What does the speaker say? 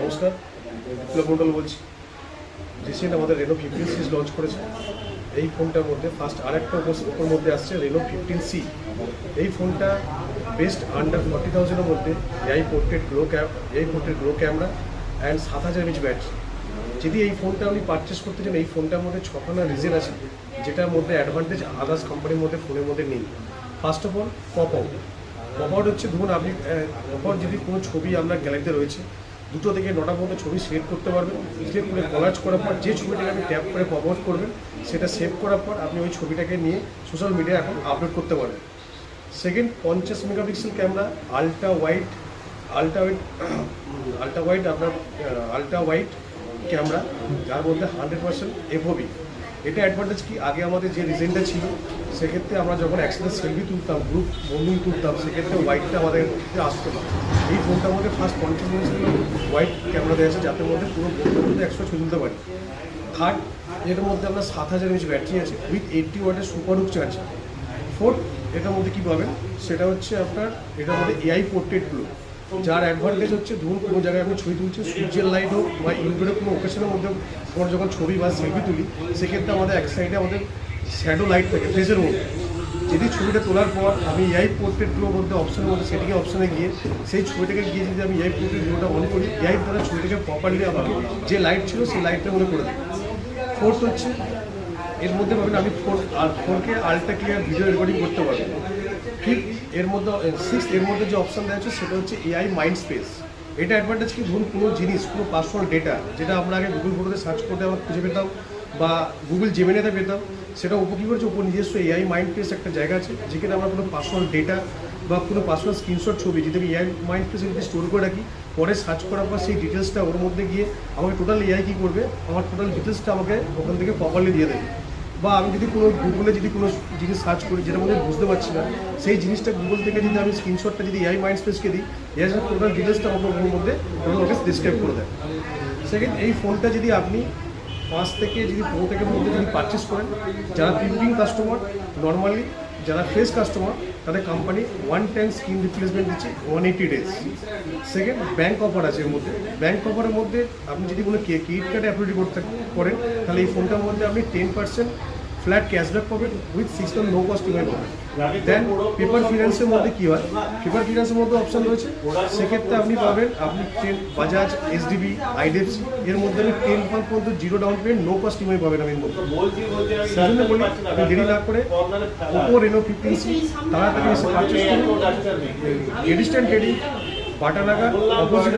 নমস্কার, বিপ্লব মন্ডল বলছি। রিসেন্ট আমাদের রেনো 15 সিরিজ লঞ্চ করেছে। এই ফোনটার মধ্যে ফার্স্ট আরেকটা ওপর মধ্যে আসছে রেনো 15C। এই ফোনটা বেস্ট আন্ডার 40,000-এর মধ্যে AI portrait glow camera and 7000 mAh battery. যদি এই ফোনটা আপনি পারচেস করতে চান, এই ফোনটার মধ্যে 6খানা রিজন আছে যেটার মধ্যে অ্যাডভান্টেজ আদার্স কোম্পানির মধ্যে ফোনের মধ্যে নেই। First of all pop out হচ্ছে, ধরুন আপনি যদি কোনো ছবি আপনার গ্যালারিতে রয়েছে, 2 থেকে 9টার মধ্যে ছবি সিলেক্ট করতে পারবেন। সিলেক্ট করে কলাজ করার পর যে ছবিটাকে আপনি ট্যাপ করে পপ আউট করবেন, সেটা সেভ করার পর আপনি ওই ছবিটাকে নিয়ে সোশ্যাল মিডিয়ায় এখন আপলোড করতে পারবেন। Second, 50 megapixel camera, ultra wide camera, যার মধ্যে 100% FOV। এটা অ্যাডভান্টেজ কি, আগে আমাদের যে রিজেনটা ছিল সেক্ষেত্রে আমরা যখন একসাথে সেলফি তুলতাম, গ্রুপ বন্ধু তুলতাম, সেক্ষেত্রে হোয়াইটটা আমাদের আসতো না। এই ফোনটার মধ্যে ফার্স্ট 50 মেগাপিক্সেল হোয়াইট ক্যামেরা দেওয়া আছে, যাতে মধ্যে পুরো বন্ধুর মধ্যে 100 ছবি তুলতে পারি। থার্ড, এর মধ্যে আপনার 7000 mAh ব্যাটারি আছে উইথ 80 ওয়াটের সুপার হুক চার্জার। ফোর্থ, এটার মধ্যে কী পাবেন সেটা হচ্ছে আপনার এটার মধ্যে এআই পোর্ট্রেট গ্লো, যার অ্যাডভান্টেজ হচ্ছে ধরুন কোনো জায়গায় আপনি ছবি তুলছেন, সূর্যের লাইট হোক বা ইনডোরের কোনো ওকেশনের মধ্যে কোনো যখন ছবি বা সেলফি তুলি, সেক্ষেত্রে আমাদের এক সাইডে আমাদের শ্যাডো লাইট থাকে ফেসের মধ্যে। যদি ছবিটা তোলার পর আমি এআই পোর্ট্রেটগুলোর মধ্যে অপশনের মধ্যে সেটিকে অপশনে গিয়ে সেই ছবিটাকে গিয়ে যদি আমি এআই পোর্ট্রেট গ্লোটা অন করি, এআই দ্বারা ছবিটাকে প্রপারলি আমাকে যে লাইট ছিল সেই লাইটটা মনে করে দেয়। ফোর্থ হচ্ছে এর মধ্যে পাবেন আমি 4K ultra clear video recording করতে পারবেন। ফিফথ, সিক্সথ এর মধ্যে যে অপশান দেওয়া আছে সেটা হচ্ছে এআই মাইন্ড স্পেস। এটা অ্যাডভান্টেজ কি, ধরুন কোনো জিনিস, কোনো পার্সোনাল ডেটা যেটা আমরা আগে গুগল ফটোতে সার্চ করতে আমরা খুঁজে পেতাম বা গুগল জেমিনিতে পেতাম, সেটা কী করেছে উপর নিজস্ব এআই মাইন্ড স্পেস একটা জায়গা আছে, যেখানে আমরা কোনো পার্সোনাল ডেটা বা কোনো পার্সোনাল স্ক্রিনশট ছবি যদি আমি এআই মাইন্ড স্পেসে যদি স্টোর করে রাখি, পরে সার্চ করার পর সেই ডিটেলসটা ওর মধ্যে গিয়ে আমাকে টোটাল এআই কী করবে, আমার টোটাল ডিটেলসটা আমাকে ওখান থেকে প্রপারলি দিয়ে দেবে। বা আমি যদি কোনো গুগলে যদি কোনো জিনিস সার্চ করি যেটা মধ্যে বুঝতে পারছি না, সেই জিনিসটা গুগল থেকে যদি আমি স্ক্রিনশটটা যদি এআই মাইন্ড স্পেসকে দিই, এআই টোটাল ডিটেলসটা আমাকে ওর মধ্যে টোটাল ওকে ডিসক্রাইব করে দেয়। সেকেন্ড, এই ফোনটা যদি আপনি 5 থেকে 15 থেকে মধ্যে যদি পারচেস করেন, যারা প্রিমিয়াম কাস্টমার, নর্মালি যারা ফ্রেশ কাস্টমার, তাদের কোম্পানি 1 টাইম স্ক্রিন রিপ্লেসমেন্ট দিচ্ছে 180 ডেজ। সেকেন্ড, ব্যাঙ্ক অফার আছে এর মধ্যে। ব্যাঙ্ক অফারের মধ্যে আপনি যদি কোনো ক্রেডিট কার্ডে অ্যাপ্লাই করতে করেন, তাহলে এই ফোনটার মধ্যে আপনি 10% ফ্ল্যাট ক্যাশব্যাক পাবেন with 6 month no cost EMI পাবেন। দেন পেপার ফিনান্সের মধ্যে কী হয়, পেপার ফিনান্সের মধ্যে অপশান রয়েছে, সেক্ষেত্রে আপনি পাবেন আপনি বাজাজ, এসডিবি, আইডিএফসি এর মধ্যে আপনি 10 মান্থ পর্যন্ত zero down payment no cost EMI পাবেন। আমি বলবো সেই জন্য বলি আপনি দেরি না করে ওপো রেনো 15C তাড়াতাড়ি এসে পারচেস করুন। এডিস্ট্যান্ট ট্রেডিং, বাটানাগা অপোজিট।